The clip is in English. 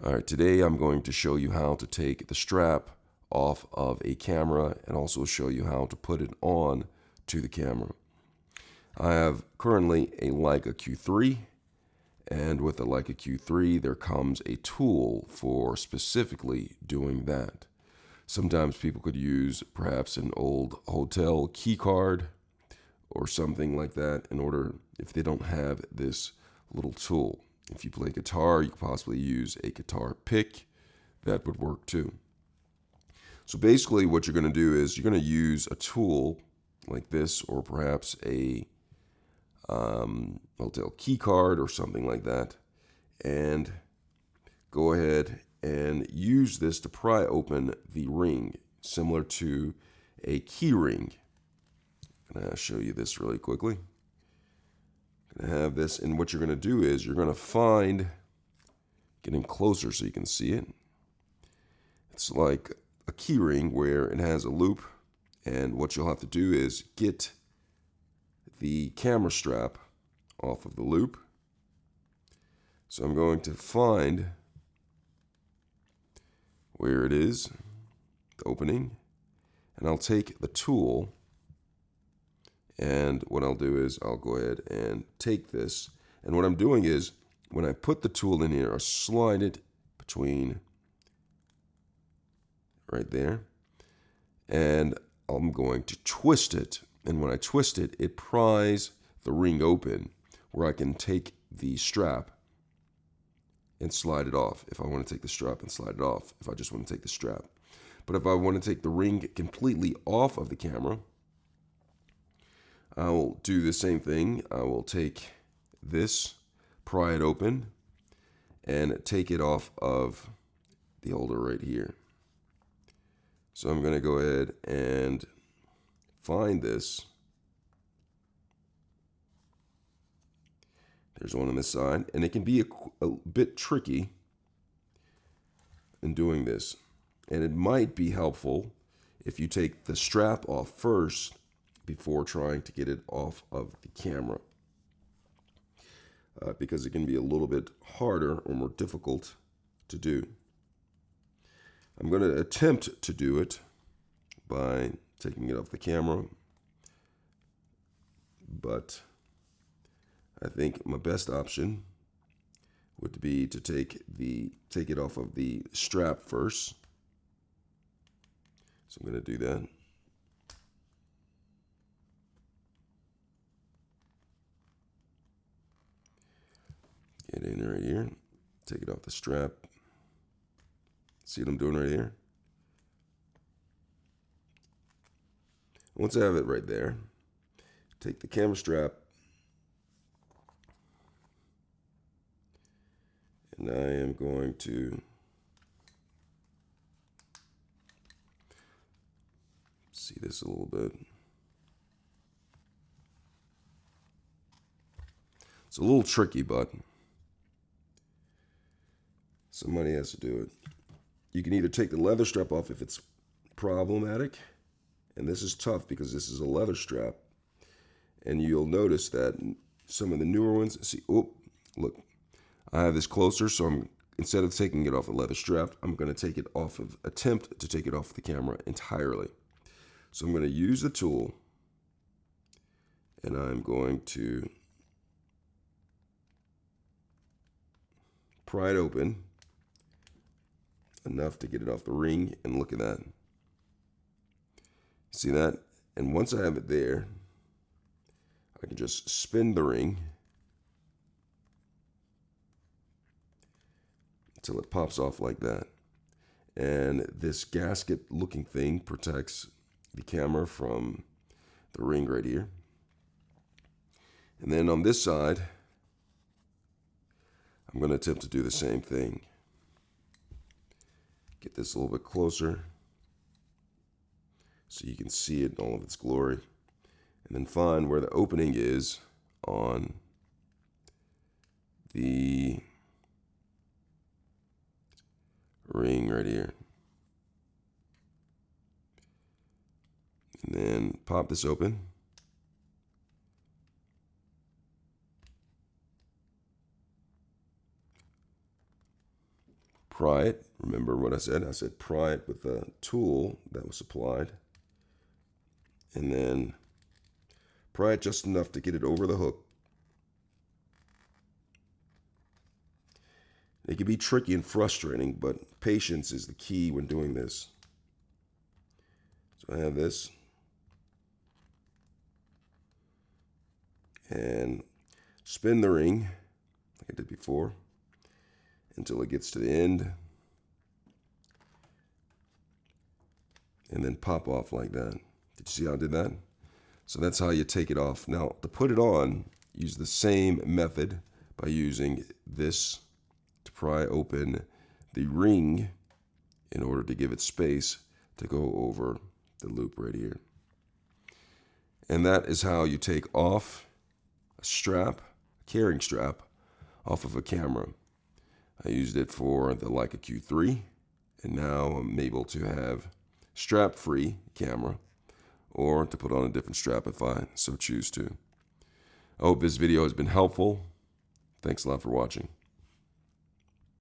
Alright, today I'm going to show you how to take the strap off of a camera and also show you how to put it on to the camera. I have currently a Leica Q3, and with the Leica Q3 there comes a tool for specifically doing that. Sometimes people could use perhaps an old hotel key card or something like that in order, if they don't have this little tool. If you play guitar, you could possibly use a guitar pick. That would work too. So basically what you're going to do is you're going to use a tool like this, or perhaps a hotel key card or something like that, and go ahead and use this to pry open the ring, similar to a key ring. I'm going to show you this really quickly. I'm going to have this, and what you're going to do is you're going to find, getting closer so you can see it. It's like a key ring where it has a loop, and what you'll have to do is get the camera strap off of the loop. So I'm going to find where it is, the opening, and I'll take the tool, and what I'll do is I'll go ahead and take this, and what I'm doing is when I put the tool in here, I slide it between right there, and I'm going to twist it, and when I twist it, it pries the ring open where I can take the strap and slide it off. If I want to take the strap and slide it off, if I just want to take the strap. But if I want to take the ring completely off of the camera, I will do the same thing. I will take this, pry it open, and take it off of the holder right here. So I'm going to go ahead and find this. There's one on this side, and it can be a bit tricky in doing this. And it might be helpful if you take the strap off first before trying to get it off of the camera, because it can be a little bit harder or more difficult to do. I'm going to attempt to do it by taking it off the camera, but I think my best option would be to take it off of the strap first. So I'm going to do that. Get in right here, take it off the strap. See what I'm doing right here? Once I have it right there, take the camera strap, and I am going to see this a little bit. It's a little tricky, but somebody has to do it. You can either take the leather strap off if it's problematic, and this is tough because this is a leather strap, and you'll notice that some of the newer ones, see, oh, look, I have this closer, so instead of taking it off a leather strap, I'm going to take it off attempt to take it off the camera entirely. So I'm going to use the tool, and I'm going to pry it open enough to get it off the ring, and look at that. See that? And once I have it there, I can just spin the ring until it pops off like that. And this gasket looking thing protects the camera from the ring right here. And then on this side, I'm going to attempt to do the same thing. Get this a little bit closer so you can see it in all of its glory. And then find where the opening is on the ring right here. And then pop this open. pry it. Remember what I said? I said pry it with the tool that was supplied. And then pry it just enough to get it over the hook. It can be tricky and frustrating, but patience is the key when doing this. So I have this. And spin the ring, like I did before, until it gets to the end. And then pop off like that. Did you see how I did that? So that's how you take it off. Now, to put it on, use the same method by using this to pry open the ring in order to give it space to go over the loop right here. And that is how you take off a strap, a carrying strap, off of a camera. I used it for the Leica Q3, and now I'm able to have strap-free camera, or to put on a different strap if I so choose to. I hope this video has been helpful. Thanks a lot for watching.